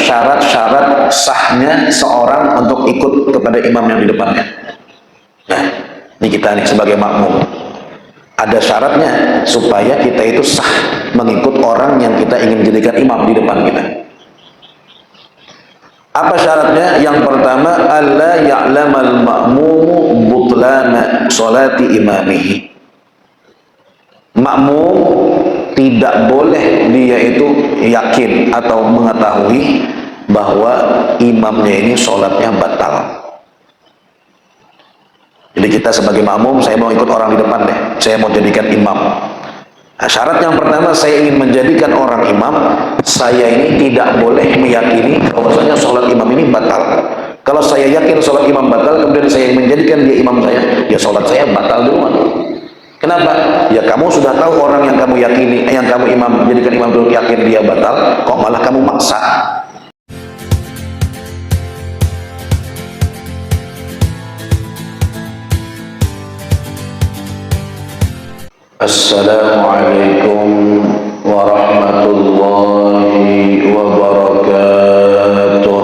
syarat-syarat sahnya seorang untuk ikut kepada imam yang di depannya. Nah, ini kita nih sebagai makmum. Ada syaratnya supaya kita itu sah mengikut orang yang kita ingin jadikan imam di depan kita. Apa syaratnya? Yang pertama, alla ya'lamal ma'mumu butlana sholati imamihi. Makmum tidak boleh dia itu yakin atau mengetahui bahwa imamnya ini sholatnya batal. Jadi kita sebagai makmum, saya mau ikut orang di depan deh, saya mau jadikan imam. Nah, syarat yang pertama, saya ingin menjadikan orang imam, saya ini tidak boleh meyakini bahwasanya sholat imam ini batal. Kalau saya yakin sholat imam batal, kemudian saya menjadikan dia imam saya, ya sholat saya batal duluan. Kenapa? Ya kamu sudah tahu orang yang kamu yakini, yang kamu imam jadikan imam dulu, yakin dia batal, kok malah kamu maksa. Assalamualaikum warahmatullahi wabarakatuh.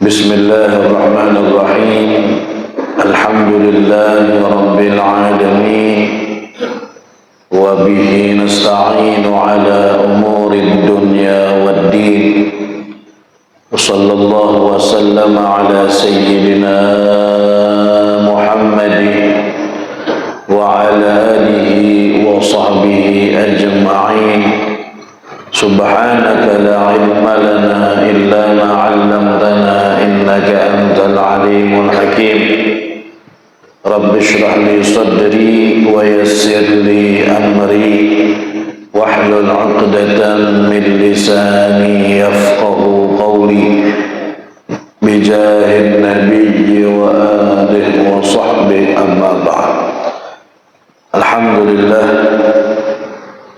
Bismillahirrahmanirrahim. Alhamdulillahi rabbil alamin. Wa bihi nasta'inu ala umuri dunya waddin. Wa sallallahu wa sallama ala sayyidina Muhammadin wa ala alihi wa sahbihi ajma'in. Subhanaka la ilma lana illa ma 'allamtana innaka antal alimul hakim. Rabbi shrah li sadri wa yassir li amri wahlul 'uqdatam min lisani yafqahu qawli. Bijahin nabiyyi wa alihi wa sahbihi amma ba'd. Alhamdulillah,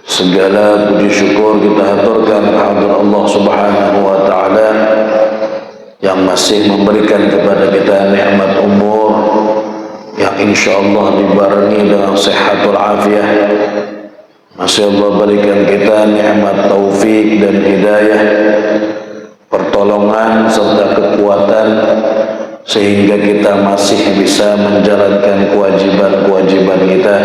segala puji syukur kita haturkan kehadirat Allah Subhanahu wa taala yang masih memberikan kepada kita nikmat umur yang insyaallah dibarengi dengan sehatul afiah. Masih Allah berikan kita nikmat taufik dan hidayah, pertolongan serta kekuatan sehingga kita masih bisa menjalankan kewajiban-kewajiban kita,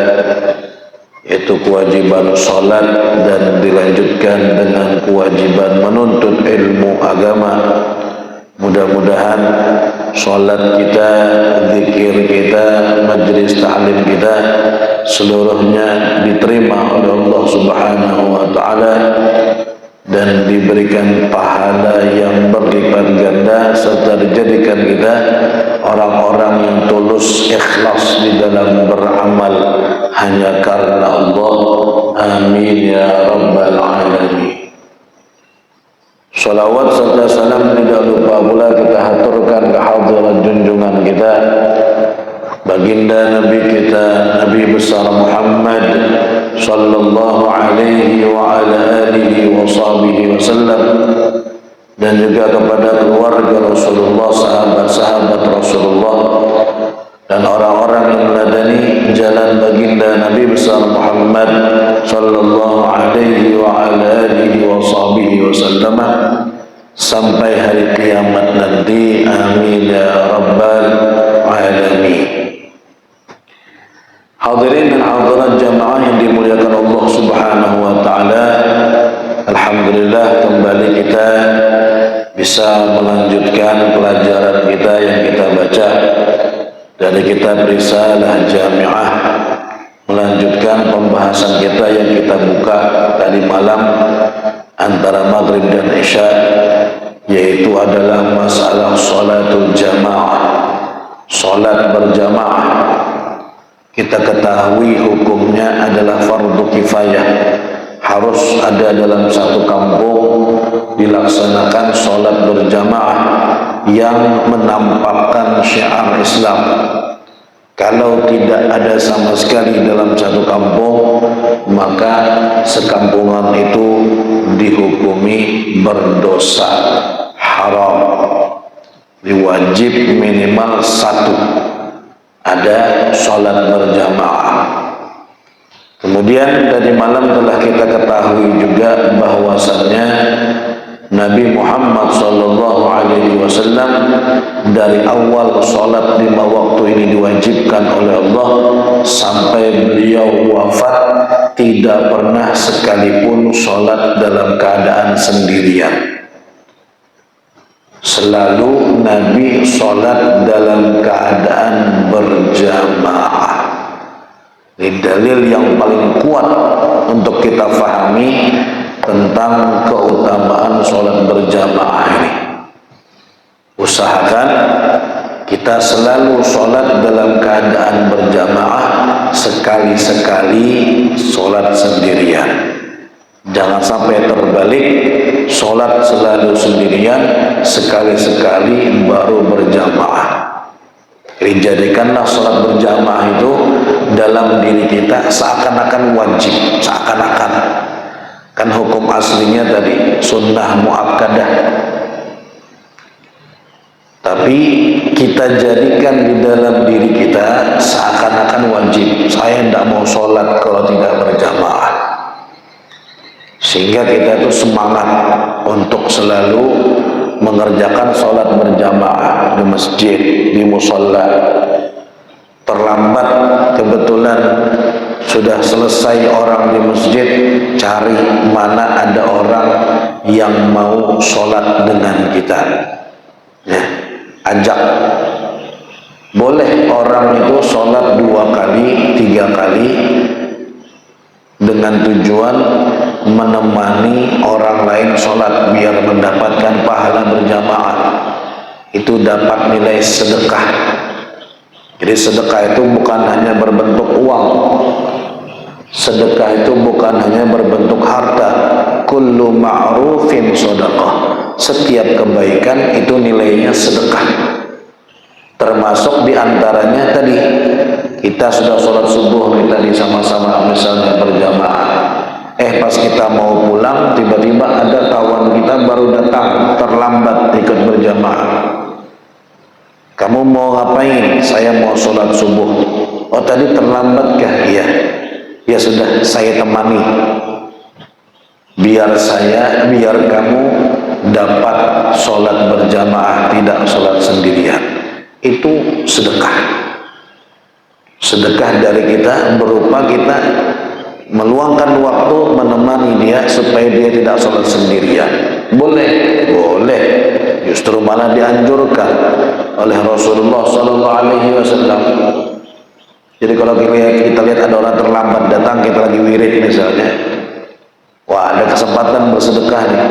yaitu kewajiban sholat dan dilanjutkan dengan kewajiban menuntut ilmu agama. Mudah-mudahan sholat kita, zikir kita, majlis ta'lim kita seluruhnya diterima oleh Allah Subhanahu wa taala dan diberikan pahala yang berlipat ganda, serta dijadikan kita orang-orang yang tulus ikhlas di dalam beramal hanya karena Allah. Amin ya rabbal alamin. Salawat serta salam tidak lupa pula kita haturkan kehadirat junjungan kita, baginda Nabi kita, Nabi besar Muhammad sallallahu alaihi wa ala alihi wa sahbihi wasallam, dan juga kepada keluarga Rasulullah, sahabat-sahabat Rasulullah, dan orang-orang yang meladani jalan baginda Nabi besar Muhammad sallallahu alaihi wa ala alihi wa sahbihi wasallam sampai hari kiamat nanti. Amin ya rabbal alamin. Hadirin dan hadirat jamaah yang dimuliakan Allah Subhanahu wa taala, alhamdulillah kembali kita bisa melanjutkan pelajaran kita yang kita baca dari kitab Risalah Jami'ah, melanjutkan pembahasan kita yang kita buka tadi malam antara maghrib dan isya, yaitu adalah masalah sholatul jamaah, sholat berjamaah. Kita ketahui hukumnya adalah fardu kifayah, harus ada dalam satu kampung dilaksanakan sholat berjamaah yang menampakkan syiar Islam. Kalau tidak ada sama sekali dalam satu kampung, maka sekampungan itu dihukumi berdosa, haram. Diwajib minimal satu ada sholat berjamaah. Kemudian tadi malam telah kita ketahui juga bahwasannya dari awal sholat 5 waktu ini diwajibkan oleh Allah sampai beliau wafat, tidak pernah sekalipun sholat dalam keadaan sendirian. Selalu Nabi sholat dalam keadaan berjamaah. Ini dalil yang paling kuat untuk kita fahami tentang keutamaan sholat berjamaah ini. Usahakan kita selalu sholat dalam keadaan berjamaah, sekali-sekali sholat sendirian. Jangan sampai terbalik, sholat selalu sendirian, sekali-sekali baru berjamaah. Jadi jadikanlah sholat berjamaah itu dalam diri kita seakan-akan wajib, seakan-akan. Kan hukum aslinya tadi sunnah muakkadah, tapi kita jadikan di dalam diri kita seakan-akan wajib. Saya tidak mau sholat kalau tidak berjamaah, sehingga kita itu semangat untuk selalu mengerjakan sholat berjamaah di masjid, di musola. Terlambat kebetulan sudah selesai orang di masjid, cari mana ada orang yang mau sholat dengan kita, ya, ajak. Boleh orang itu sholat 2 kali, 3 kali dengan tujuan menemani orang lain sholat biar mendapatkan pahala berjamaah. Itu dapat nilai sedekah. Jadi sedekah itu bukan hanya berbentuk uang, sedekah itu bukan hanya berbentuk harta. Kullu ma'rufin sedekah, setiap kebaikan itu nilainya sedekah. Termasuk diantaranya tadi, kita sudah sholat subuh tadi sama-sama misalnya berjamaah, pas kita mau pulang tiba-tiba ada kawan kita baru datang terlambat ikut berjamaah. Kamu mau ngapain? Saya mau sholat subuh. Oh tadi terlambat kah? Iya. Ya sudah, saya temani. Biar kamu dapat sholat berjamaah, tidak sholat sendirian. Itu sedekah. Sedekah dari kita berupa kita meluangkan waktu menemani dia supaya dia tidak sholat sendirian. Boleh, boleh. Justru malah dianjurkan oleh Rasulullah SAW. Jadi kalau kita lihat ada orang terlambat datang, kita lagi wirid misalnya, wah ada kesempatan bersedekah nih.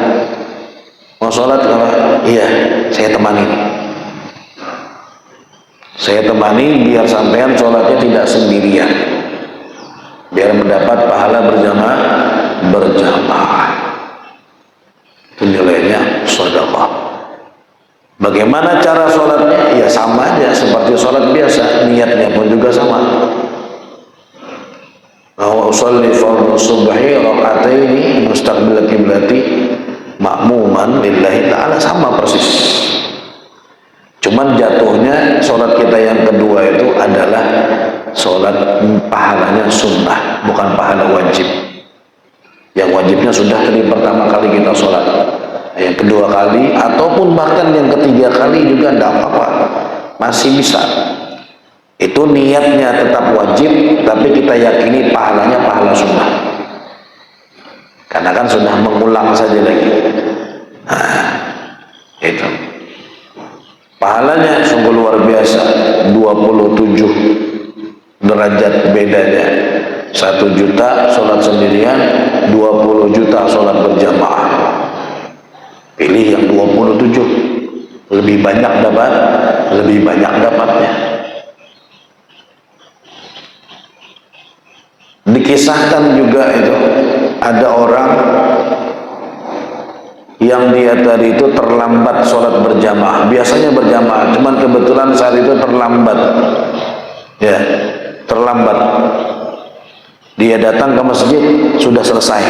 Mau sholat kalau iya, saya temani. Saya temani biar sampean sholatnya tidak sendirian, biar mendapat pahala berjamaah. Itu nilainya sedekah. Bagaimana cara sholatnya? Ya sama aja seperti sholat biasa, niatnya pun juga sama. Wa usolli fardhu subhi raka'ataini mustaqbil qiblati ma'muman lillahi ta'ala, sama persis. Cuman jatuhnya sholat kita yang kedua itu adalah sholat pahalanya sunnah, bukan pahala wajib. Yang wajibnya sudah dari pertama kali kita sholat, yang kedua kali ataupun bahkan yang ketiga kali juga tidak apa-apa, masih bisa. Itu niatnya tetap wajib, tapi kita yakini pahalanya pahala sunnah, karena kan sudah mengulang saja lagi. Nah, itu pahalanya sungguh luar biasa, 27 derajat bedanya. 1 juta sholat sendirian, 20 juta sholat berjamaah. Pilih yang 27, lebih banyak dapatnya. Dikisahkan juga itu ada orang yang dia tadi itu terlambat sholat berjamaah. Biasanya berjamaah, cuman kebetulan saat itu terlambat. Ya, terlambat. Dia datang ke masjid sudah selesai.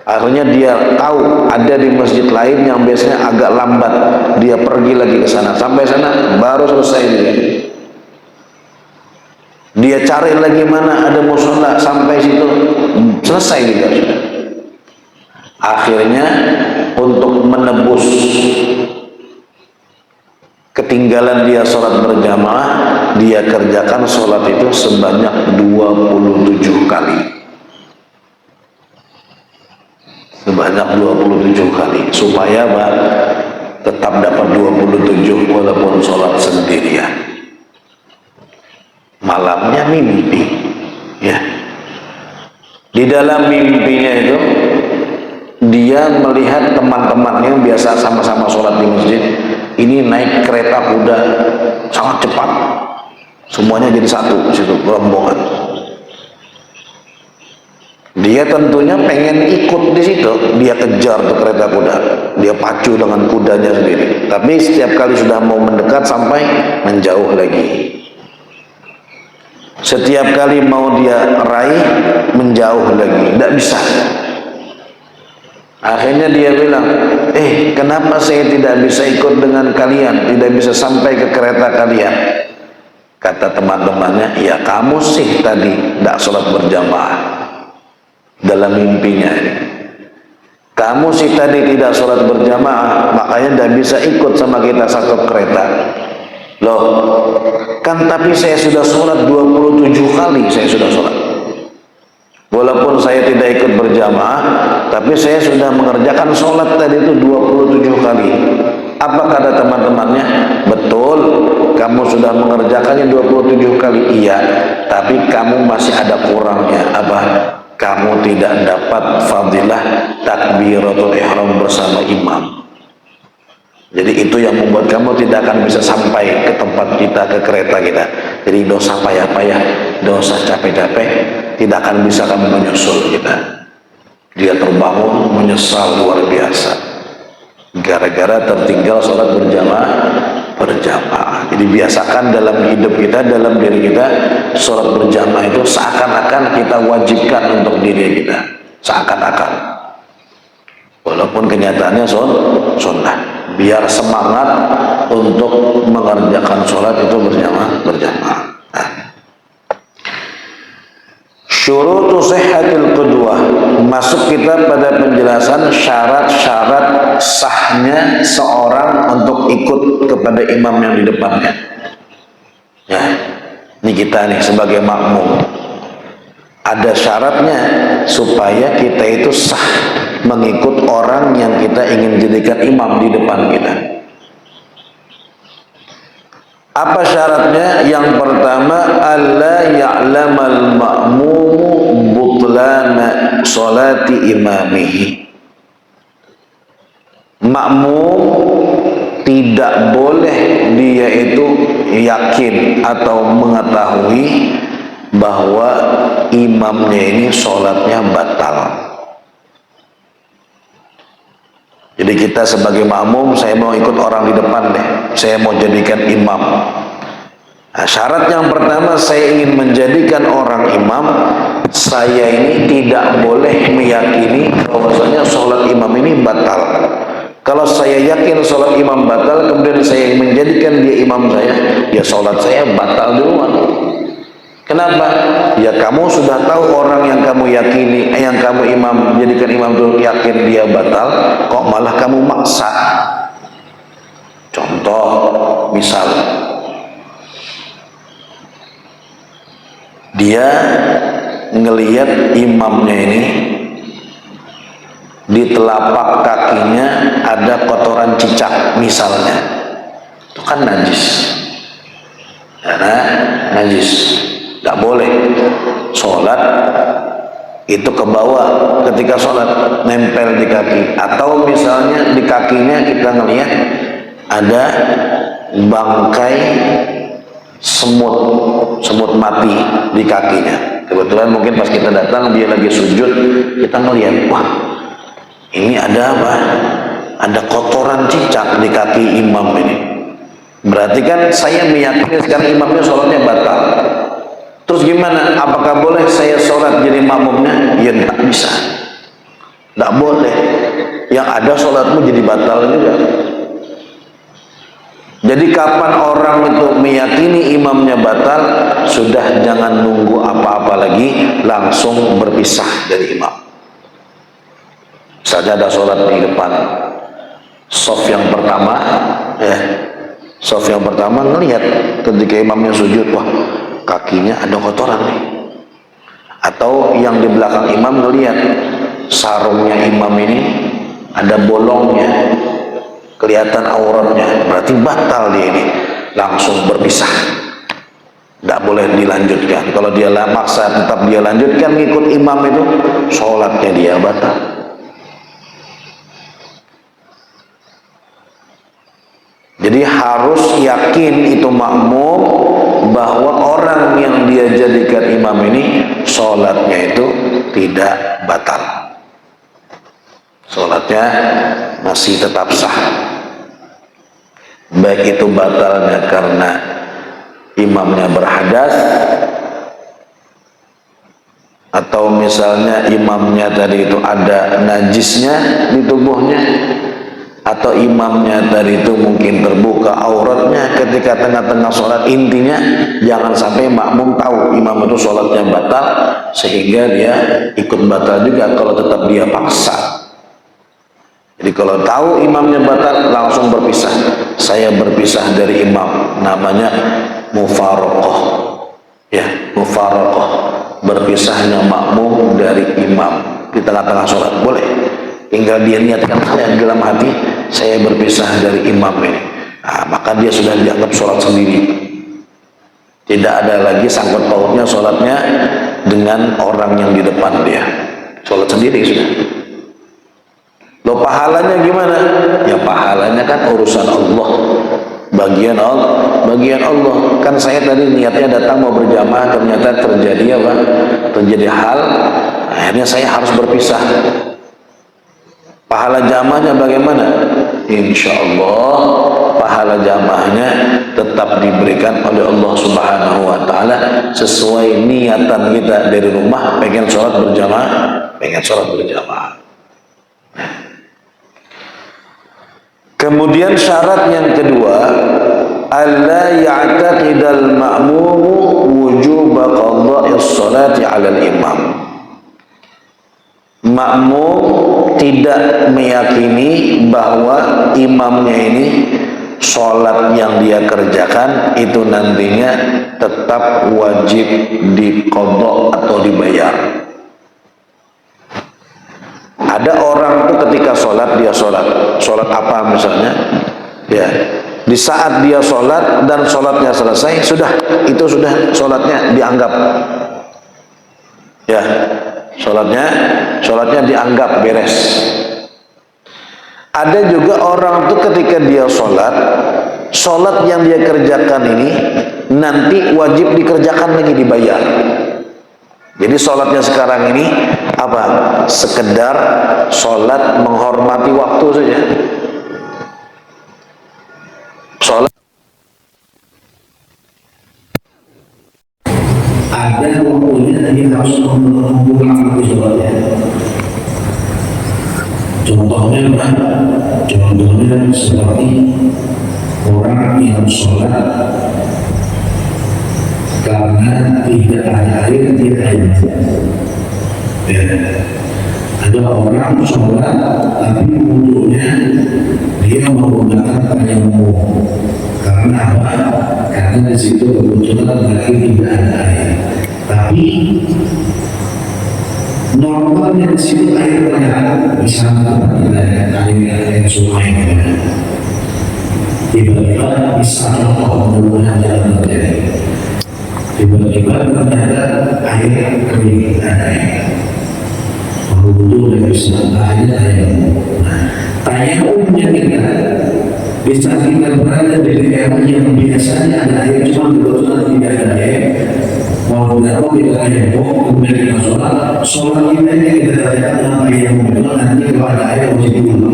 Akhirnya dia tahu ada di masjid lain yang biasanya agak lambat. Dia pergi lagi ke sana. Sampai sana baru selesai dia. Dia cari lagi mana ada mushola, sampai situ selesai juga sudah. Akhirnya untuk menebus ketinggalan dia sholat berjamaah, dia kerjakan sholat itu sebanyak 27 kali. Sebanyak 27 kali. Supaya apa? Tetap dapat 27 walaupun sholat sendirian. Malamnya mimpi, ya. Di dalam mimpinya itu dia melihat teman-temannya yang biasa sama-sama sholat di masjid ini naik kereta kuda sangat cepat, semuanya jadi satu di situ rombongan. Dia tentunya pengen ikut di situ, dia kejar tuh kereta kuda, dia pacu dengan kudanya sendiri. Tapi setiap kali sudah mau mendekat sampai menjauh lagi. Setiap kali mau dia raih menjauh lagi, tidak bisa. Akhirnya dia bilang, kenapa saya tidak bisa ikut dengan kalian, tidak bisa sampai ke kereta kalian? Kata teman-temannya, ya kamu sih tadi tidak sholat berjamaah. Dalam mimpinya ini, kamu sih tadi tidak sholat berjamaah, makanya tidak bisa ikut sama kita satu kereta. Loh, kan tapi saya sudah sholat 27 kali, saya sudah sholat. Walaupun saya tidak ikut berjamaah, tapi saya sudah mengerjakan sholat tadi itu 27 kali. Apa kata teman-temannya? Betul, kamu sudah mengerjakannya 27 kali. Iya, tapi kamu masih ada kurangnya. Apa? Kamu tidak dapat fadilah takbiratul ihram bersama imam. Jadi itu yang membuat kamu tidak akan bisa sampai ke tempat kita, ke kereta kita. Jadi dosa payah-payah, dosa capek-capek, tidak akan bisa kamu menyusul kita. Dia terbangun menyesal luar biasa, gara-gara tertinggal sholat berjamaah. Jadi biasakan dalam hidup kita, dalam diri kita, sholat berjamaah itu seakan-akan kita wajibkan untuk diri kita, seakan-akan. Walaupun kenyataannya sunnah. Biar semangat untuk mengerjakan sholat itu berjamaah. Syurutu sihhatil qudwah, masuk kita pada penjelasan syarat-syarat sahnya seorang untuk ikut kepada imam yang di depannya. Ya, ini kita nih sebagai makmum, ada syaratnya supaya kita itu sah mengikut orang yang kita ingin jadikan imam di depan kita. Apa syaratnya? Yang pertama, alla ya'lamal ma'mumu butlana sholati imamihi. Makmum tidak boleh dia itu yakin atau mengetahui bahwa imamnya ini sholatnya batal. Jadi kita sebagai makmum, saya mau ikut orang di depan deh, saya mau jadikan imam. Nah, syarat yang pertama, saya ingin menjadikan orang imam, saya ini tidak boleh meyakini bahwasanya sholat imam ini batal. Kalau saya yakin sholat imam batal, kemudian saya menjadikan dia imam saya, ya sholat saya batal duluan. Kenapa? Ya kamu sudah tahu orang yang kamu yakini, yang kamu imam, jadikan imam itu yakin dia batal, kok malah kamu maksa. Contoh, misal dia ngelihat imamnya ini di telapak kakinya ada kotoran cicak misalnya, itu kan najis, karena najis. Tidak boleh sholat itu ke bawah ketika sholat, nempel di kaki. Atau misalnya di kakinya kita ngelihat ada bangkai semut mati di kakinya. Kebetulan mungkin pas kita datang dia lagi sujud, kita ngelihat, wah ini ada apa? Ada kotoran cicak di kaki imam ini. Berarti kan saya meyakini sekarang imamnya sholatnya batal. Terus gimana? Apakah boleh saya sholat jadi makmumnya? Ya tidak bisa, tidak boleh. Yang ada sholatmu jadi batal juga. Jadi kapan orang itu meyakini imamnya batal, sudah jangan nunggu apa-apa lagi, langsung berpisah dari imam. Misalnya ada sholat di depan, shaf yang pertama, ya, Saf yang pertama ngelihat ketika imamnya sujud, wah kakinya ada kotoran nih. Atau yang di belakang imam ngelihat sarungnya imam ini ada bolongnya, kelihatan auratnya, berarti batal dia ini, langsung berpisah, tidak boleh dilanjutkan. Kalau dia maksa tetap dia lanjutkan ngikut imam itu, sholatnya dia batal. Jadi harus yakin itu makmum bahwa orang yang dia jadikan imam ini sholatnya itu tidak batal, sholatnya masih tetap sah. Baik itu batalnya karena imamnya berhadas, atau misalnya imamnya tadi itu ada najisnya di tubuhnya, atau imamnya tadi itu mungkin terbuka auratnya ketika tengah-tengah sholat. Intinya jangan sampai makmum tahu imam itu sholatnya batal sehingga dia ikut batal juga kalau tetap dia paksa. Jadi kalau tahu imamnya batal langsung berpisah. Saya berpisah dari imam, namanya mufaraqah, ya, mufaraqah, berpisahnya makmum dari imam di tengah-tengah sholat. Boleh, tinggal dia niatkan saja di dalam hati, saya berpisah dari imam ini. Nah, maka dia sudah dianggap sholat sendiri. Tidak ada lagi sangkut pautnya sholatnya dengan orang yang di depan dia. Sholat sendiri sudah. Loh, pahalanya gimana? Ya pahalanya kan urusan Allah, bagian Allah. Kan saya tadi niatnya datang mau berjamaah, ternyata terjadi apa? Terjadi hal, akhirnya saya harus berpisah. Pahala jamaahnya bagaimana? Insya Allah pahala jamaahnya tetap diberikan oleh Allah Subhanahu wa Ta'ala sesuai niatan kita dari rumah, pengen sholat berjamaah. Kemudian syarat yang kedua, alla ya'taqidal ma'mumu wujuba qadha'is sholati 'alal imam. Makmum tidak meyakini bahwa imamnya ini sholat yang dia kerjakan itu nantinya tetap wajib diqadha atau dibayar. Ada orang tuh ketika sholat, dia sholat apa misalnya, ya, di saat dia sholat dan sholatnya selesai, itu sudah sholatnya dianggap, ya, sholatnya dianggap beres. Ada juga orang tuh ketika dia sholat yang dia kerjakan ini nanti wajib dikerjakan lagi, dibayar. Jadi sholatnya sekarang ini apa? Sekedar sholat menghormati waktu saja. Sholat ada waktunya, dia harus menghormati sholatnya. Contohnya seperti orang yang sholat karena tidak ada air di air. Ya. Ada orang sholat tapi wudhunya dia menggunakan tayamum. Karena apa? Karena di situ kebetulan lagi tidak ada air. Tapi normalnya di situ air banyak, misalnya air sungai. Tiba-tiba bisa menggunakan jalan terjadi. Tiba-tiba ternyata air kering, air wudhu dan bisa akhirnya tayamumnya kita bisa kita berada di daerah yang biasanya ada air, cuma kebetulan tidak ada air, mau tidak mau kita tayamum, kemudian kita sholat kita ini kita tanyakan dengan tayamum itu nanti kalau ada air wajib dulu.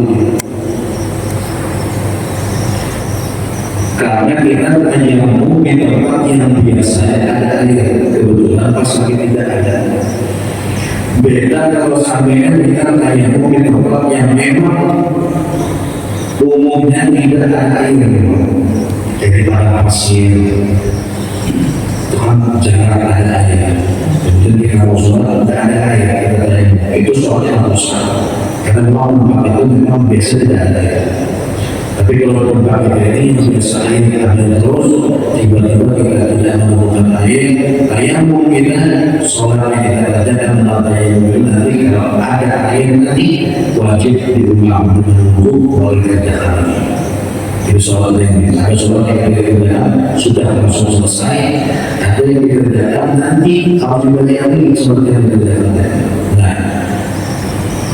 Karena kita tayamum di tempat yang biasanya ada air, kebetulan pas lagi tidak ada. Beda kalau sampai kita tayamum di tempat yang memang umumnya tidak ada air, jadi pada pasir itu kan jarang ada air. Kemudian kita mau sholat tidak ada air, kita tayamum, itu soalnya harus karena memang tempat itu memang biasa tidak ada air. Tapi kalau tempat kita ini biasanya ada terus, tiba-tiba kita tidak menemukan air mungkin sholat yang kita adakan dalam tayammum nanti kalau ada air nanti wajib diulang menunggu boleh kerjakan. Jadi sholat yang kita kerjakan sudah langsung selesai, atau yang dikerjakan nanti kalau dibayangin seperti yang dikerjakan. Nah,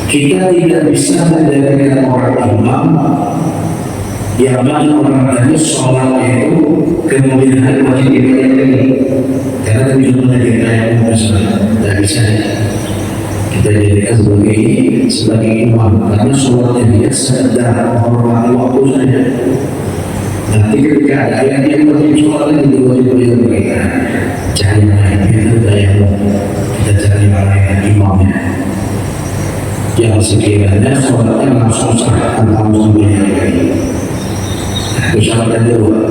kita tidak bisa menjadikan orang imam yang mana orang tadi sholatnya itu kemudian hari wajib dibayangin, karena itu cuma kita yang tidak bisa kita jadikan sebagai imam, karena sholatnya dia sedang menghormati waktu saja. Nanti ketika ada yang wajib sholatnya itu wajib dibayangin, cari mana itu kita cari mana yang imamnya yang sekiranya sholatnya langsung sah tanpa dibayangin. Itu syarat yang kedua.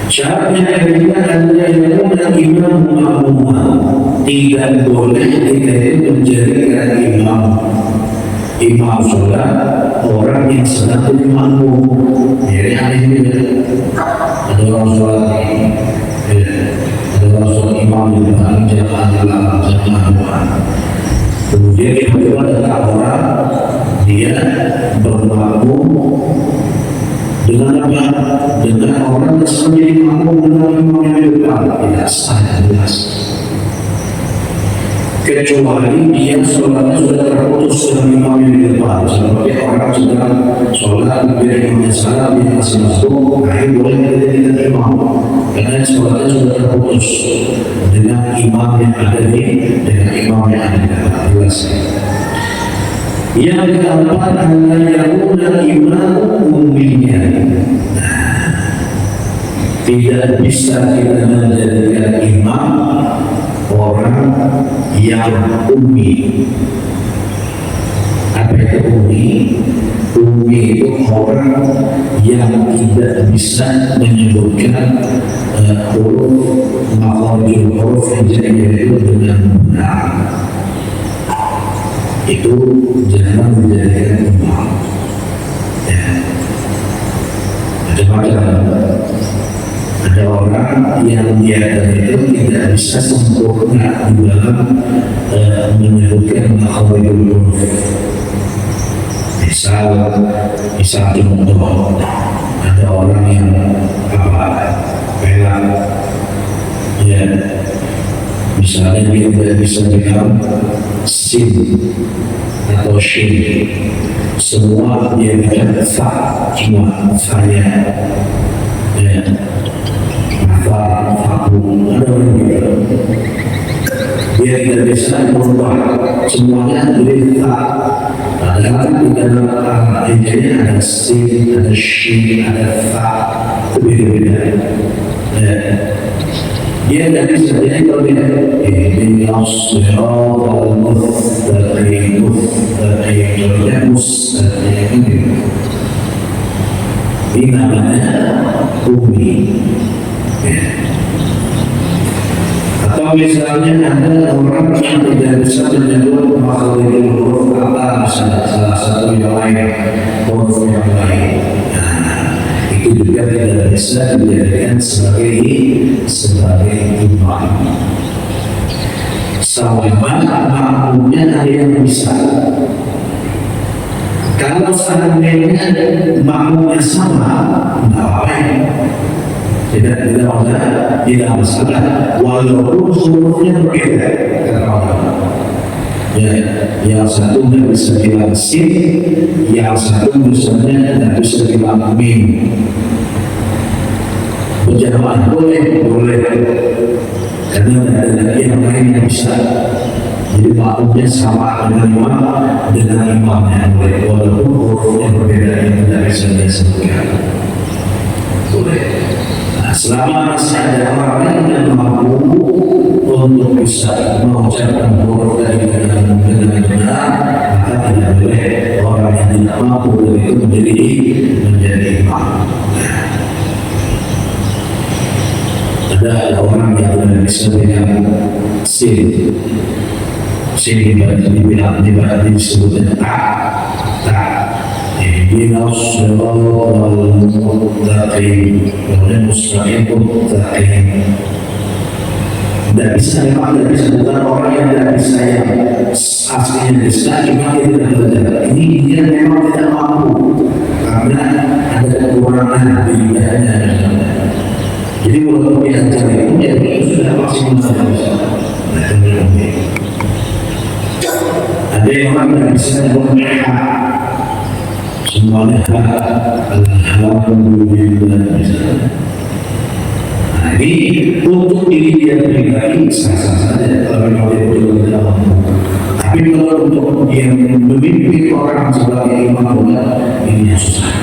Syarat yang kedua adalah imam makmum. Tidak boleh kita menjadikan imam sholat orang yang sedang makmum. Jadi ini ada orang sholat ini, ada orang sholat imam di depan jamaah. Kemudian tiba-tiba ada orang dia bermakmum dengan apa? Dengan orang yang sendiri mampu menerima yang depan, tidak sah, jelas. Kecuali dia sholatnya sudah terputus dengan imam yang di depan, seperti orang sedang sholat dari imam yang salah, dia masih masuk, akhirnya boleh menjadikan imam, karena sholatnya sudah terputus dengan imam yang ada dengan imam yang ada di depan, jelas. Yang keempat adalah yakuna imam umminya. Tidak bisa kita menjadikan imam orang yang ummi. Apa itu ummi? Ummi itu orang yang tidak bisa menyebutkan huruf makhrajul huruf hijaiyah itu dengan benar. Itu jangan menjadikan imam. Macam-macam. Ada orang yang dia itu tidak bisa sempurna di dalam menyebutkan makhrajul huruf. Misal contoh, ada orang yang pelan, ya, misalnya dia tidak bisa bilang sin atau shin, semua dia baca fa, cuma saya, ya, faku, ada orang gitu. Dia tidak bisa merubah semuanya dari fa. Padahal di dalam ini ada sin, ada shin, ada fa, berbeda-beda. Dia tidak bisa jadi kalau dia ihdinas siratal mustaqim, ini namanya ummi. Atau misalnya ada orang yang tidak bisa menyebut makhrajul huruf apa, salah satu yang lain, huruf yang lain. Itu juga tidak bisa dijadikan sebagai imam. Sama makmumnya ada yang bisa. Kalau seandainya makmumnya sama, tidak apa-apa. Tidak masalah. Walaupun hurufnya berbeda, ya, yang satu tidak bisa bilang sin, yang satu misalnya tidak bisa bilang mim. Berjamaah boleh, karena ada yang lain yang bisa. Jadi makmumnya sama dengan imamnya boleh, walaupun hurufnya berbeda yang tidak bisa disebutkan, boleh. Selama masih ada orang lain yang mampu untuk bisa mengucapkan huruf dari dengan benar, maka tidak boleh orang yang tidak mampu itu menjadi imam. Ada orang yang tidak bisa dengan sin dibilang disebutnya tak, اهدنا الصراط المستقيم والمستقيم المستقيم. Tidak bisa, memang tidak bisa, bukan orang yang tidak bisa yang aslinya bisa, cuma dia tidak belajar. Ini dia memang tidak mampu karena ada kekurangan di ibadahnya. Jadi walaupun dia cari pun dia sudah maksimal saja bisa. Ada yang orang tidak bisa bermeha, semuanya alhamdulillah bisa. Jadi untuk diri dia pribadi sah-sah saja kalau memang dia betul tidak mampu. Tapi kalau untuk dia memimpin orang sebagai imam ini yang susah.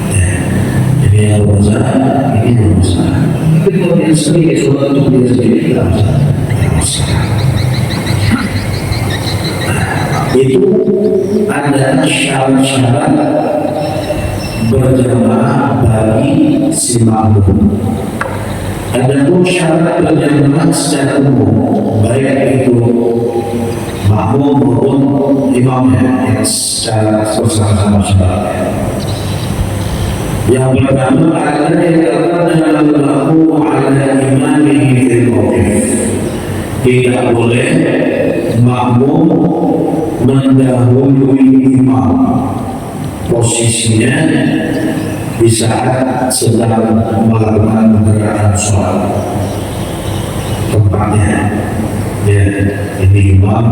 Ya. Jadi yang susah, ini yang susah. Tapi kalau dia sendiri, soal untuk dia sendiri tidak usah. Itu ada syarat-syarat berjamaah bagi si makmum. Ada pun syarat berjamaah secara umum, baik itu makmum maupun imamnya yang secara bersama-sama. Yang pertama adalah yang dikatakan lahu ala imamihi fil mawqif. Tidak boleh makmum mendahului imam posisinya di saat sedang melakukan gerakan sholat. Tempatnya ya, ini imam,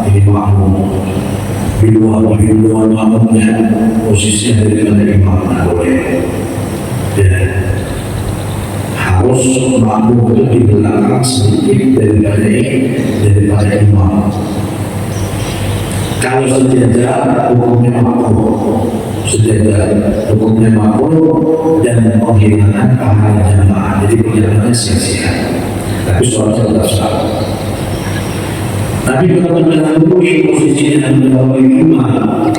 ini makmum. Dua makmumnya posisinya daripada imam tidak boleh. Ya, harus makmum itu di belakang sedikit daripada imam. Kalau sejajar hukumnya makruh, sejajar hukumnya makruh dan penghilangan pahala jamaah. Jadi perjalanannya sia-sia. Tapi sholatnya tetap sah. Tapi kalau mendahului posisinya dan mendahului imam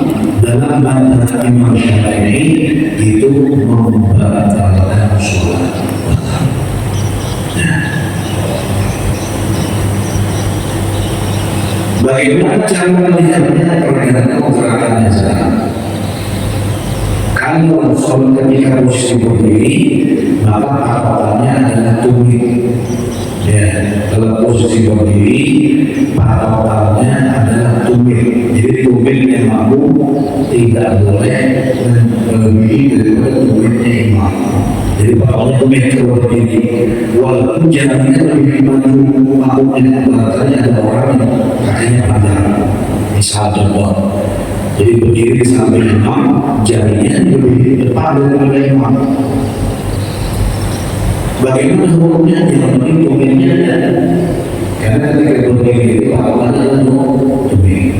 dalam mazhab Imam Syafi'i itu membatalkan sholat. Bagaimana cara melihatnya pergerakan gerakannya sekarang? Kalau sholat ketika posisi berdiri, maka patokannya adalah tumit. Ya, kalau posisi berdiri, patokannya adalah tumit. Jadi tumit yang mampu tidak boleh melebihi daripada tumitnya imam. Jadi patokannya tumit berdiri. Walaupun jalannya lebih maju, makmumnya belakangnya ada orang yang kakinya panjang, misal contoh. Jadi berdiri sampai imam, jarinya lebih depan daripada imam. Bagaimana hukumnya? Yang penting tumitnya ada. Karena ketika berdiri itu patokannya adalah tumit.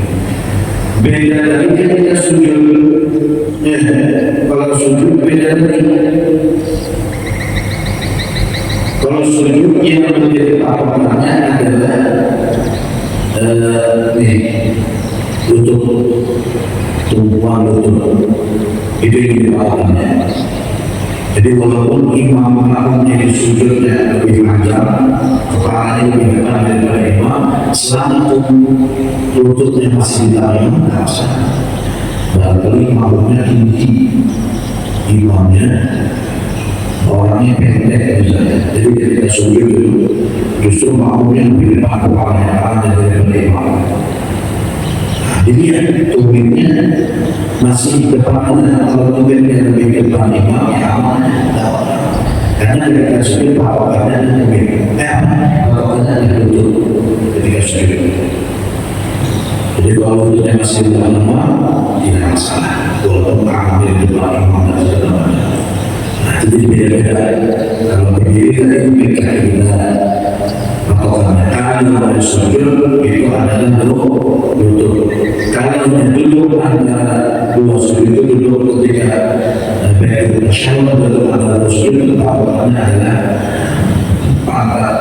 Beda lagi ketika sujud. Ya, kalau sujud beda lagi. Kalau sujud yang menjadi patokannya adalah lutut, tumpuan lutut, itu yang patokannya. Jadi walaupun imam makmumnya di sujudnya lebih panjang, kepalanya lebih depan daripada imam, selama lututnya masih di dalam, tidak usah. Barangkali makmumnya tinggi, imamnya orangnya pendek misalnya. Jadi ketika sujud itu justru makmumnya lebih depan kepalanya daripada imam. Jadi ya, tumitnya masih depannya. Kalau tumitnya lebih depan imam, ya aman. Karena ketika sujud patokannya tumit. Patokannya lutut ketika sujud. Jadi kalau lututnya masih depan imam, tidak masalah. Walaupun mengambil depan imam dan segala macam. Jadi beda-beda. Kalau berdiri tadi beda kita patokannya. Kalau dari sujud itu adalah lutut. Kalau duduk antara dua sujud itu duduk ketika bersyawal duduk antara dua sujud itu patokannya adalah pantat.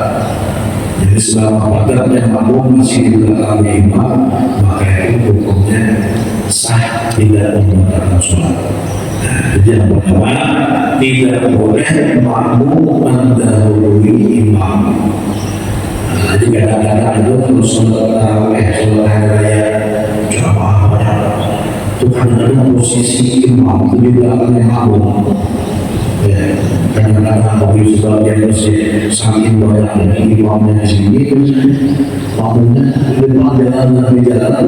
Jadi selama pantatnya makmum masih di belakang imam, maka itu hukumnya sah, tidak membatalkan sholat. Jadi yang pertama, tidak boleh makmum mendahului imam. Jadi kadang-kadang itu sholat tarawih, sholat hari raya jamaah banyak, kadang-kadang posisi imam itu juga akan makmum. Ya, kadang-kadang bagi sebagian masjid saking banyaknya imamnya di sini, makmumnya depan jalan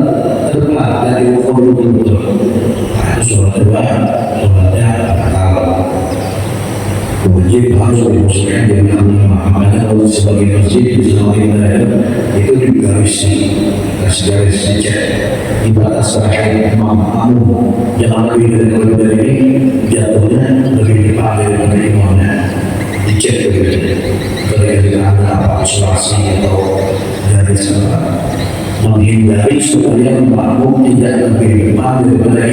terbelah dari ukhuwah betul. Itu sholat kedua, sholatnya batal. Wajib harus dimusuhkan dengan imam. Karena kalau sebagai masjid di Sulawesi itu garis dicek di batas terakhir imam makmum, jangan lebih dari ini, jatuhnya lebih depan daripada imamnya. Dicek begitu. Ketika ada apa isolasi atau garis apa, menghindari supaya makmum tidak lebih depan daripada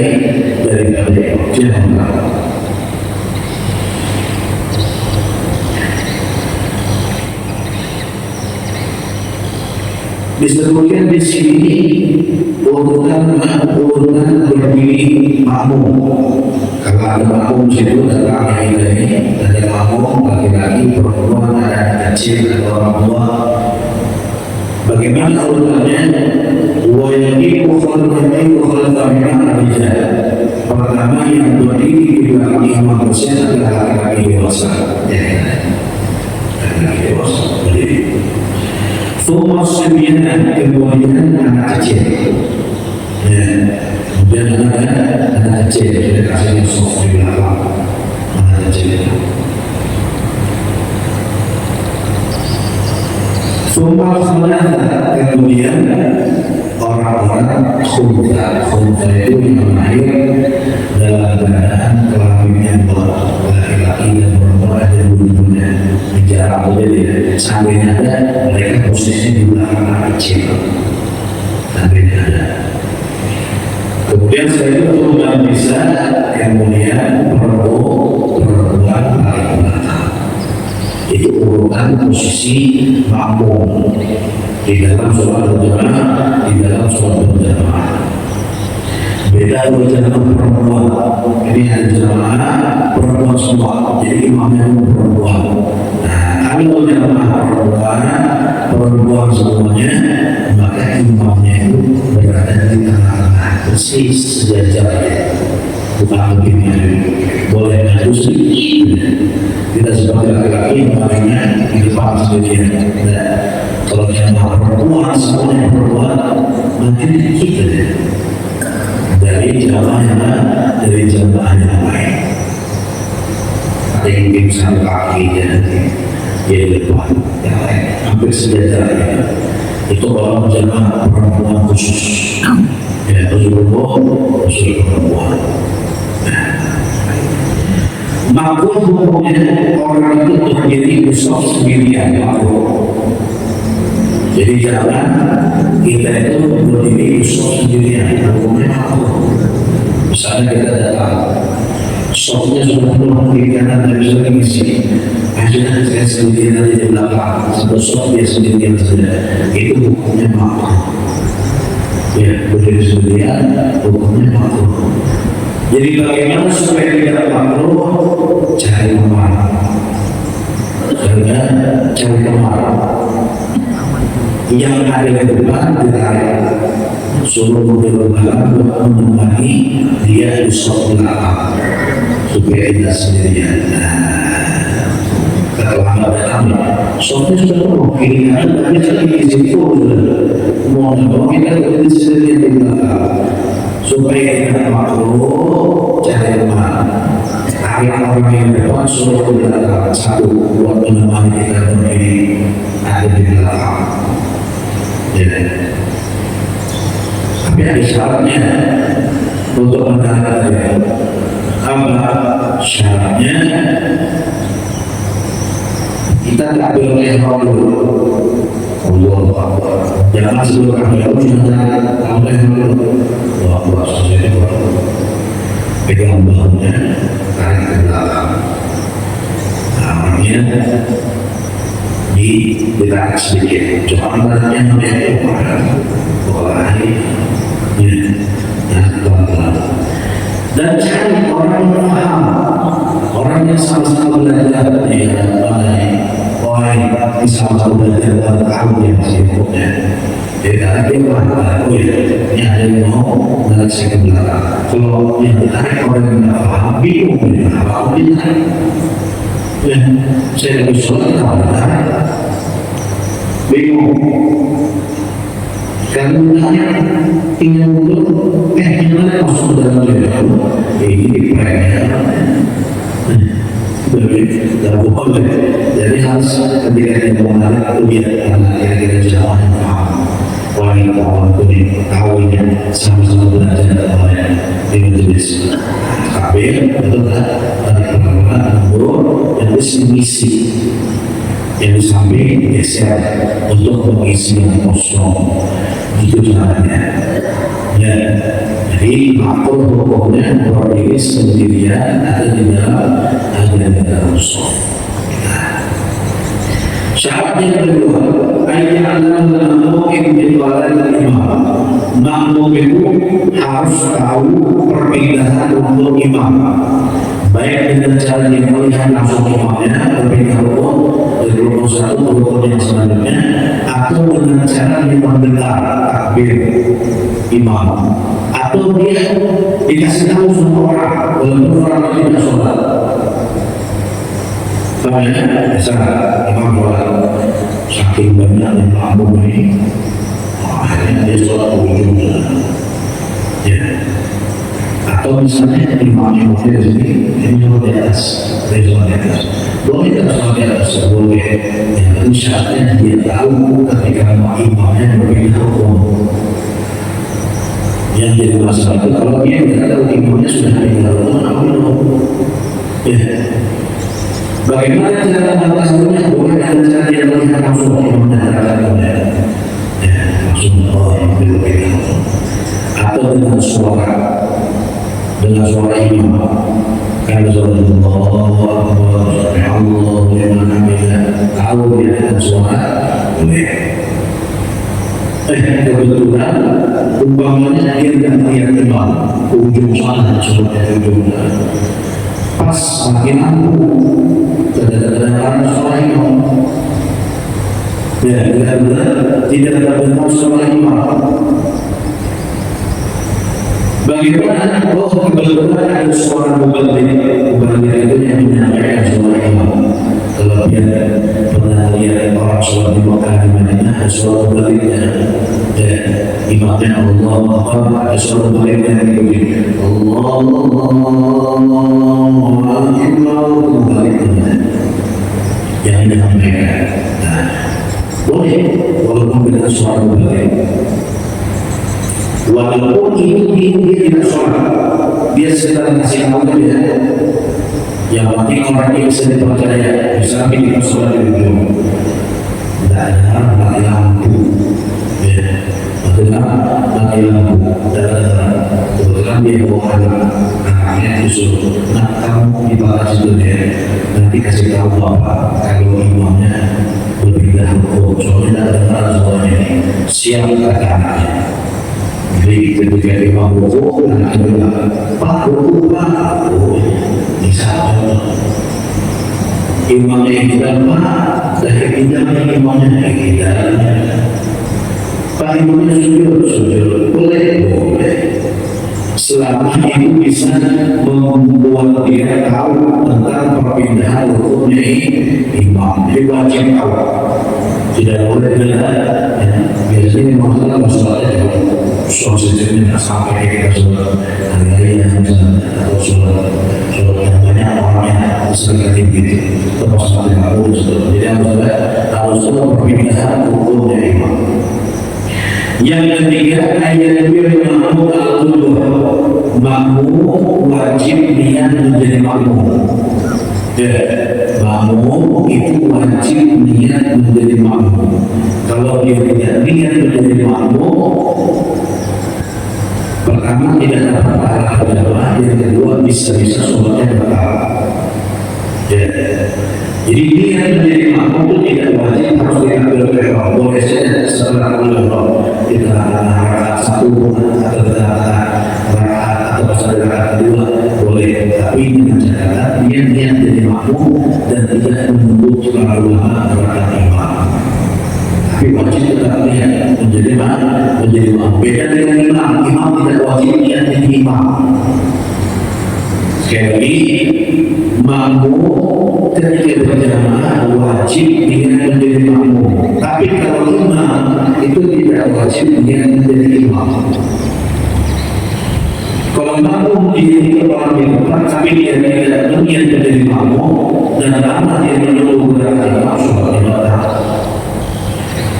imam. Jangan. Disebutkan di sini urutan berdiri makmum. Kalau ada makmum situ ada ini, ada makmum laki-laki, perempuan, ada kecil, ada orang tua. Bagaimana urutannya? Wajib pertama yang berdiri di belakang imam besar adalah laki-laki dewasa. Laki-laki dewasa berdiri. Semua sembilan kemudian anak kecil, kemudian anak kecil, kita kasih soft di belakang anak kecil. Semua kemudian orang-orang khunta itu yang lahir dalam keadaan kelaminnya laki-laki dan perempuan ada dua-duanya jarak berbeda. Sampingnya ada mereka posisinya di belakang anak kecil. Sampingnya ada. Kemudian setelah itu turunan bisa kemudian perempuan paling belakang. Itu urutan posisi makmum di dalam sholat berjamaah, di dalam sholat berjamaah. Beda berjamaah perempuan. Ini ada jamaah perempuan semua. Jadi imamnya perempuan. Nah, kalau jamaah perempuan semuanya, maka imamnya itu berada di tengah-tengah, persis sejajarnya. Bukan begini, boleh maju sedikit. Tidak seperti laki-laki, palingnya di depan sendirian. Kalau jamaah perempuan semuanya perempuan, nanti dikit aja dari jamaah yang lain. Ada yang pingsan kakinya di depan, yang lain hampir sejajarnya. Itu kalau jamaah perempuan khusus, ya khusus perempuan. Makmum hukumnya orang itu berdiri besar sendirian makmum. Jadi jangan kita itu berdiri besar sendirian, hukumnya makmum. Misalnya kita datang, sofnya sudah penuh di kanan dan bisa mengisi. Akhirnya saya sendirian di belakang, sebab sof dia sendirian saja. Itu hukumnya makmum. Ya, berdiri sendirian, hukumnya makmum. Jadi bagaimana supaya tidak makruh? Cari tempat, cari tempat yang ada di depan ditarik, suruh berjalan menemani dia di soft belakang supaya tidak sendirian. Kalau anda datang, softnya sudah penuh, kiri kanan tapi lagi di situ mau kita berdiri sendirian di belakang. Supaya tidak makruh, cari teman. Tarik orang yang depan, suruh ke belakang. Satu, buat menemani kita berdiri ada di belakang. Tapi ada syaratnya untuk mendarat ya. Apa syaratnya? Kita tak boleh dulu. Allahu Akbar. Jangan sebelum kami jangan boleh dulu. Allahu Akbar. Pegang bahunya, tarik ke belakang. Namanya ditarik sedikit. Cuma badannya melihat orang ini pelan-pelan. Dan cari orang yang paham, orang yang sama-sama belajar mengenai mulai di salah satu belajar dalam tahun yang masih berikutnya. Jadi ada yang oh ya, ini ada yang mau menarik saya ke belakang. Kalau yang ditarik orang yang tidak paham, bingung dengan apa ditarik. Ya, saya lebih sholat kalau ditarik, bingung. Karena ditanya ingin mundur, gimana masuk dalam dunia ini prenya. Dan boleh. Jadi harus ketika kita menarik itu dia karena kira-kira jamaah yang paham. Wanita kuning kawinnya sama-sama belajar di majelis kabir betul kan? Tadi pertama mundur yang misi yang di samping geser untuk mengisi yang kosong itu caranya. Ya, jadi makhluk hukumnya berdiri sendirian ada di dalam musuh. Syarat yang kedua, ayat al-mu'min biwalad imam. Makmum itu harus tahu perbedaan untuk imam. Baik dengan cara dia melihat langsung imamnya, berbeda rukun dari rukun satu ke rukun yang selanjutnya, atau dengan cara dia mendengar takbir imam, atau dia dikasih tahu semua orang walaupun orang lain tidak sholat. Karena misalnya imam sholat saking banyak yang makmum ini, akhirnya dia sholat ujung ya. Atau misalnya imam di sini ini sholat di atas, dia sholat di atas. Boleh tidak sholat di atas? Boleh. Yang penting syaratnya dia tahu ketika imamnya berbeda hukum. Yang jadi masalah itu kalau dia tidak tahu imamnya sudah berbeda hukum, ya. Bagaimana cara mengetahuinya? Boleh dengan cara dia melihat langsung imamnya ya, langsung berbeda hukum. Atau dengan suara imam. Kalau suara Allah liman hamidah, tahu dia dengan suara boleh. Kebetulan umpamanya dia tidak melihat imam ujung sana suratnya ujungnya pas makin aku kedengaran suara imam ya benar-benar tidak terdengar suara imam. Bagaimana? Oh, kebetulan ada suara mubaligh itu yang menyampaikan suara imam. Kalau dia pernah lihat orang sholat di Mekah di Madinah, ada suara mubalighnya. Ya, imamnya Allah Akbar, ada suara mubalighnya begini. Allah mubalighnya. Yang menyampaikan. Nah, boleh walaupun dengan suara mubaligh. Walaupun dia tidak sholat, dia sedang kasih tahu dia. Yang penting orang yang bisa dipercaya, bisa kita sholat di ujung. Tidak ada mati lampu, ya. Mati lampu. Kebetulan dia bawa anaknya disuruh, nak kamu ibadah situ ya. Nanti kasih tahu bapak kalau imamnya berbeda hukum. Soalnya tidak dengar suaranya ini. Siap kata anaknya. Jadi ketika imam rukuk, anak bilang, Pak rukuk Pak, misalnya imamnya yang bilang Pak, dari pindahnya imamnya hidayahnya. Pak imamnya sujud, boleh. Selama itu bisa membuat dia tahu tentang perpindahan rukunnya imam, dia wajib tahu. Tidak boleh beda. Biasanya masalah sosialnya tidak sampai kita sholat hari yang atau sholat yang banyak orangnya sering gitu terus sampai harus jadi harus perpindahan hukumnya imam. Yang ketiga ayat makmum al-qudwah, makmum wajib niat menjadi makmum. Ya, makmum itu wajib niat menjadi makmum. Kalau dia tidak niat menjadi makmum, pertama tidak dapat pahala jamaah, yang kedua bisa-bisa sholatnya batal. Ya. Jadi niat menjadi makmum itu tidak wajib harus diambil ihram. Boleh saja setelah ihram kita rakaat satu atau rakaat atau rakaat kedua boleh. Tapi tapi dengan catatan dia niat jadi makmum dan tidak menunggu terlalu lama berangkat imam. Tapi wajib tetap niat menjadi makmum. Beda dengan imam, imam tidak wajib niat jadi imam. Sekali lagi, makmum ketika berjamaah wajib niat menjadi makmum. Tapi kalau imam itu tidak wajib niat menjadi imam. Kalau makmum dia orang yang tepat, tapi dia tidak niat menjadi makmum dan lama dia menunggu berangkat imam, sholatnya batal.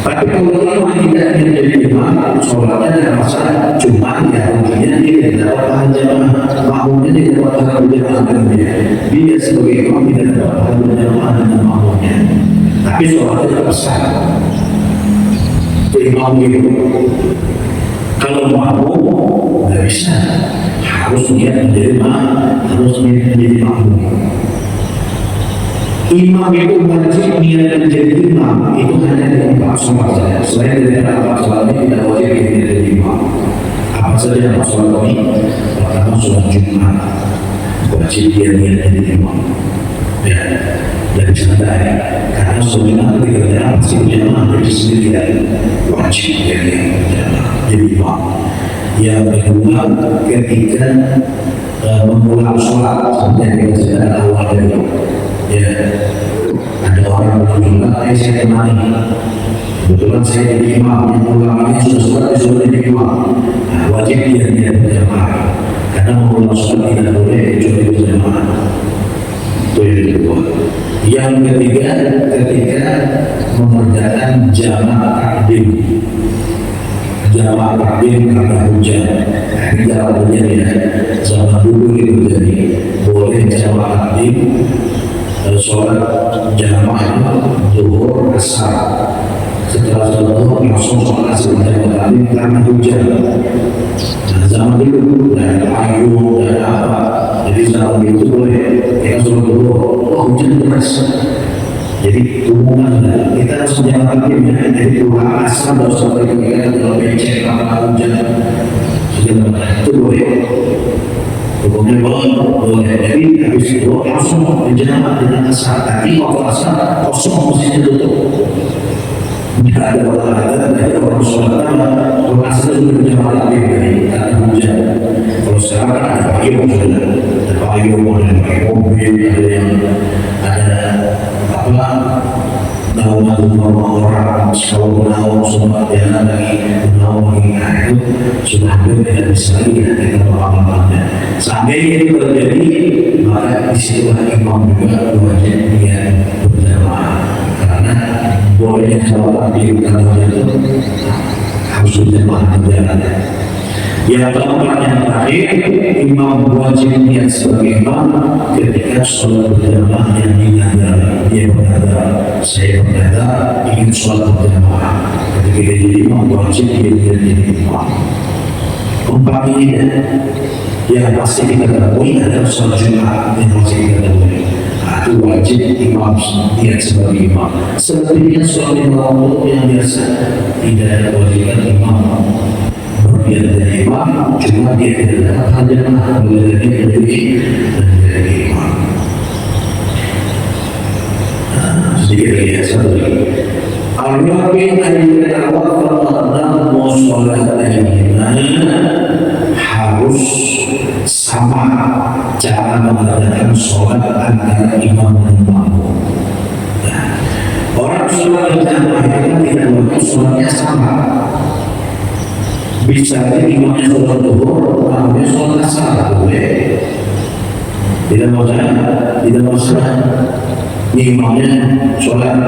Tapi kalau imam tidak menjadi imam, sholatnya tidak masalah. Cuma ya ruginya dia tidak dapat pahala jamaah, makmumnya tidak dapat pahala jamaah dengan dia. Dia sebagai imam tidak dapat pahala jamaah dengan makmumnya. Tapi sholatnya tetap sah. Itu imam itu. Kalau makmum nggak bisa, harus dia menjadi makmum. Imam itu wajib niat menjadi imam, itu hanya di empat sholat saja. Selain dari empat sholat ini tidak wajib niat menjadi imam. Apa saja empat sholat ini? Pertama sholat Jumat, wajib dia niat menjadi imam. Ya, dari santai. Karena sholat Jumat dikerjakan pasti jamaah dari sendirian, wajib dia niat jadi imam. Yang kedua, ketika mengulang sholat seperti yang kita awal dari ya, ada orang menunjukkan saya kemari, kebetulan saya jadi imam, yang mengulangannya sudah sholat jadi imam. Nah, wajib dia berjamaah, karena mengulang sholat tidak boleh kecuali berjamaah. Itu yang kedua. Yang ketiga, ketika mengerjakan jamaah takdim. Jamaah takdim karena hujan. Nah, ini jawabannya ya. Zaman dulu itu jadi boleh jamaah takdim sholat jamaah zuhur asar. Setelah sholat zuhur langsung sholat asar jamaah takdim karena hujan. Nah, zaman dulu ada payung, ada apa. Jadi zaman itu boleh kita sholat zuhur. Oh, hujan deras. Jadi hubungan kita harus menjalankan timnya. Jadi pulang asal dan sholat kita kalau becek apa hujan itu boleh. Hukumnya boleh. Jadi habis itu langsung berjamaah dengan asar. Tapi waktu asar kosong mestinya tutup. Jika ada orang ada orang sholat kalau asar itu berjamaah lagi karena hujan. Kalau sekarang ada payung sudah, ada payung, ada mobil, ada yang ada naungan orang kalau menaung semua jalan lagi menaung lagi itu sudah hampir tidak bisa lagi kita mengamalkannya. Sampai itu terjadi maka disitulah imam juga wajib dia berjamaah karena bolehnya sholat di dalam itu harus berjamaah di jalannya. Yang keempat yang terakhir, imam wajib niat sebagai imam ketika sholat berjamaah yang dinadari. Dia bernadar, saya bernadar ingin sholat berjamaah. Ketika dia jadi imam wajib dia jadi imam. Empat ini yang pasti kita ketahui adalah sholat Jumat yang wajib kita ketahui. Itu wajib imam niat sebagai imam. Sepertinya sholat yang biasa tidak ada kewajiban imam. Dia dari imam, cuma dia tidak dapat hajat boleh dia menjadi imam. Sedikit lagi ya, satu lagi. Al-Rabi ayat al-Waqfah sholatnya harus sama cara mengadakan sholat antara imam dan makmum. Orang sholat berjamaah itu tidak boleh sholatnya sama. Bisa jadi imamnya sholat zuhur, makmumnya sholat asar, boleh. Tidak masalah. Imamnya sholat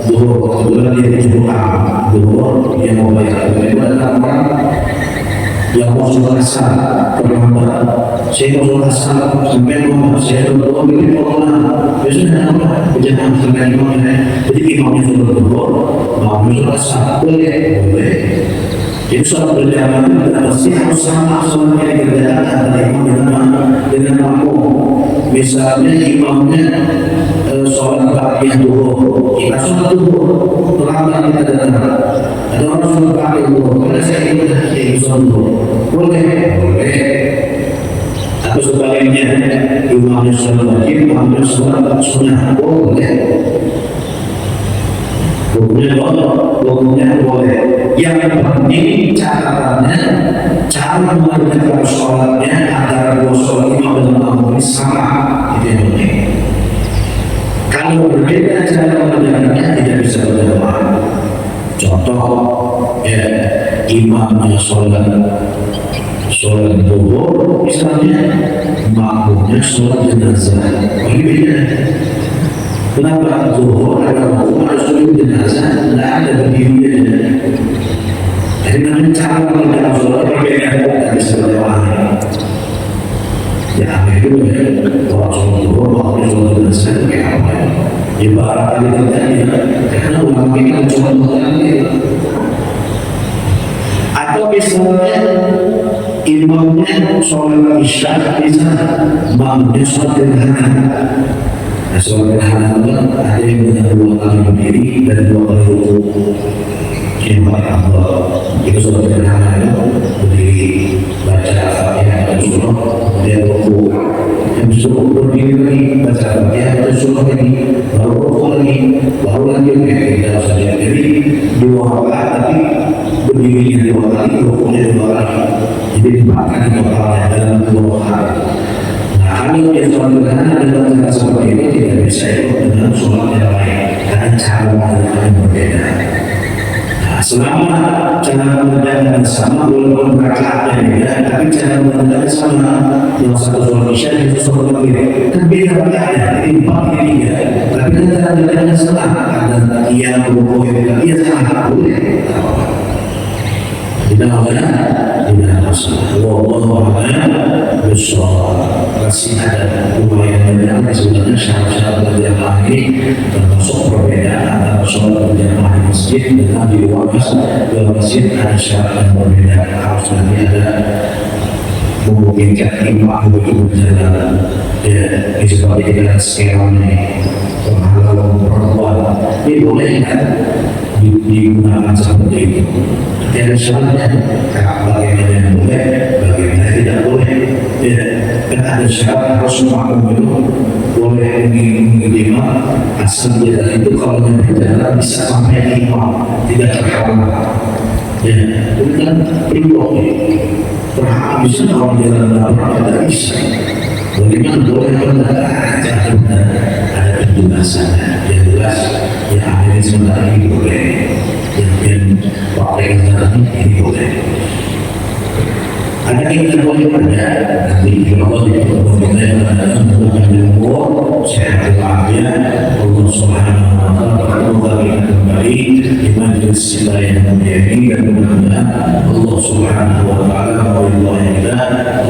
zuhur, kebetulan dia zuhur, dia mau bayar. Kemudian ada orang yang mau sholat asar, terlambat. Saya mau sholat asar, sampai mau saya sholat bikin potongan. Biasanya apa? Berjamaah sampai imamnya. Jadi imamnya sholat zuhur, makmumnya sholat asar, boleh. Jadi sholat berjamaah itu pasti harus sama sholatnya dikerjakan antara imam dengan makmum. Misalnya imamnya sholat ba'diyah zuhur, kita sholat zuhur, terlambat kita datang. Ada orang sholat ba'diyah zuhur, karena saya ikut sholat zuhur. boleh. Atau sebaliknya, imamnya sholat wajib, imamnya sholat sunnah, boleh. Hukumnya boleh. Yang penting catatannya, cara mengerjakan sholatnya antara dua sholat imam dan makmum ini sama, itu yang penting. Kalau berbeda cara mengerjakannya tidak bisa berjamaah. Contoh, ya, imamnya sholat zuhur, misalnya makmumnya sholat jenazah, ini beda. Kenapa zuhur ada makmum harus sholat jenazah, tidak ada berdirinya. Jadi namanya cara mengerjakan sholat berbeda, tidak bisa berjamaah. Ya, itu ya, kalau sholat zuhur, makmumnya sholat jenazah, kayak apa ya? Ibarat kali terjadi, karena ulama kita cuma mengerti. Atau misalnya imamnya sholat isya, makmumnya sholat gerhana. Nah, sholat gerhana ada yang dengan 2 kali berdiri dan 2 kali rukuk. Yang paling afdal itu sholat gerhana itu berdiri, baca Al-Fatihah dan surah, kemudian rukuk. Yang suruh berdiri lagi, baca Al-Fatihah dan surah lagi, baru rukuk lagi, baru lanjut ya kita saja. Jadi 2 rakaat tapi berdirinya 2 kali, rukuknya 2 kali. Jadi 4 kali totalnya dalam 2 rakaat. Nah, kalau dia sholat gerhana dengan cara seperti ini tidak bisa ikut dengan sholat yang lain karena cara mengerjakan berbeda. Nah, selama cara mengerjakan sama walaupun rakaatnya beda, tapi cara mengerjakan sama, yang satu sholat isya itu sholat maghrib kan beda rakaatnya, ini 4 ini 3, tapi kan cara mengerjakan sama, ada yang rukuk yang dia sama boleh. Tidak masalah. Wallahu a'lam bishawab. Masih ada upaya banyak sebenarnya syarat-syarat berjamaah ini, termasuk perbedaan antara sholat berjamaah di masjid dengan di luar masjid ada syarat yang berbeda. Harus nanti ada memungkinkan imam untuk berjalan. Ya, seperti kita sekarang ini penghalang perempuan ini boleh kan digunakan seperti itu. Ada syaratnya, bagaimana yang boleh, bagaimana tidak boleh. Ya, kan ada syarat harus makmum itu boleh mengirimah asal dia itu kalau yang berjalan bisa sampai imam, tidak terhalang. Ya, itu kan perlu berhak bisa kalau jalan dalam tidak bisa. Bagaimana boleh ada penjelasannya yang jelas yang akhirnya sebentar ini boleh, yang pakai ini boleh. Ada yang boleh pada nanti Allah diperbolehkan dalam umur sehat walafiat. Allah Subhanahu wa taala berkata kembali di majlis kita yang mulia ini, dan mudah-mudahan Allah Subhanahu wa taala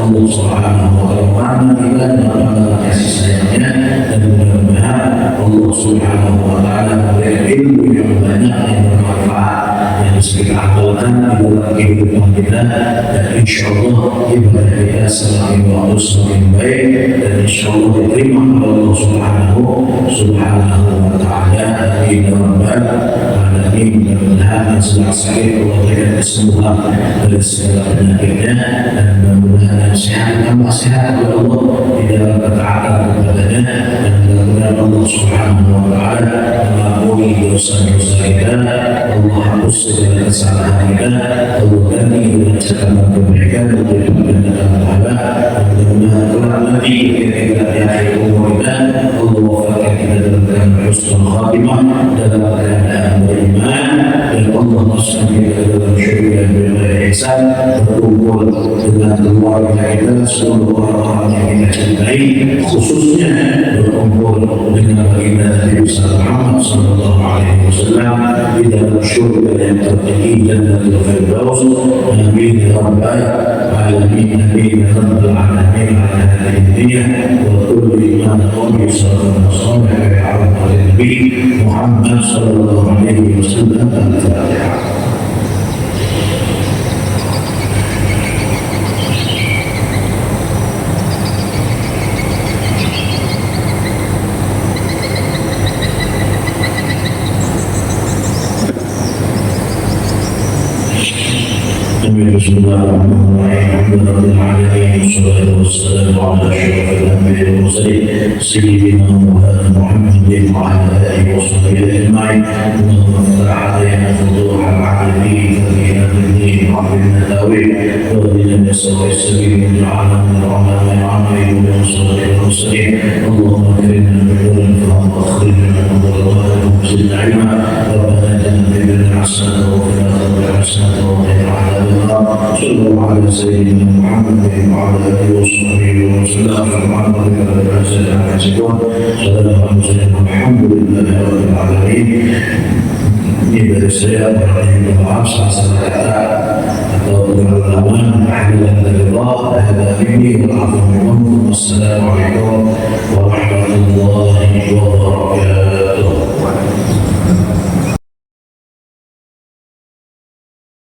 Allah Subhanahu wa taala kita dalam kasih sayangnya, dan mudah-mudahan Allah Subhanahu wa taala memberi ilmu yang banyak yang bermanfaat yang bisa kita amalkan di dalam kehidupan kita, dan insya Allah ibadah kita semakin waktu semakin baik, dan insya Allah diterima oleh Allah Subhanahu wa taala. Amin ya rabbal alamin. Mudah-mudahan yang sedang sakit Allah berikan kesembuhan dari segala penyakitnya, dan mudah-mudahan sehat tambah sehat oleh Allah di dalam ketaatan kepadanya, dan mudah-mudahan Allah Subhanahu wa taala mengampuni dosa-dosa kita, Allah hapus segala kesalahan kita, Allah ganti dengan catatan kebaikan menjadi pendataan pahala, dan mudah-mudahan kelak nanti ketika di akhir umur kita Allah wafatkan kita dalam keadaan husnul khatimah, dalam keadaan beriman, dan Allah masukkan kita dalam syurga dengan ihsan, berkumpul dengan keluarga kita, seluruh orang-orang yang kita cintai, khususnya berkumpul dengan baginda Nabi Muhammad sallallahu alaihi wasallam di dalam syurga yang tertinggi, Jannatul Firdaus. Amin ya rabbal alamin. Amin ya rabbal alamin. Ala hadhihi wa kulli man qawmi sallallahu alaihi Nabi Muhammad sallallahu alaihi wasallam. Al-Fatihah. Bismillah. Bismillahirrahmanirrahim. Alhamdulillahirabbil alamin. Wassalatu wassalamu ala asyrafil anbiya'i wal mursalin sayyidina Muhammadin wa ala alihi wa sahbihi ajma'in. Allahumma iftah 'alaina futuhal 'arifin wa bina bid-din wa bina tawil wa bina bis-sawa'i sabil waj'alna min rahmatil 'alamin wa sallallahu mursalin. Allahumma akrimna bi nuril fahmi wa akhrijna min dhulumati zidna 'ilma. Rabbana atina fid dunya hasanatan wa fil akhirati hasanatan wa qina adhaban nar. Sallallahu ala sayyidina Muhammadin wa ala alihi wa sahbihi wa sallam. Subhana rabbika rabbil izzati amma yasifun. Salamun ala mursalin walhamdulillahi rabbil alamin. Ini dari saya berterima maaf salah kata atau berlawan ahlilan dari Allah dan ini wa'alamu'alaikum warahmatullahi wabarakatuh.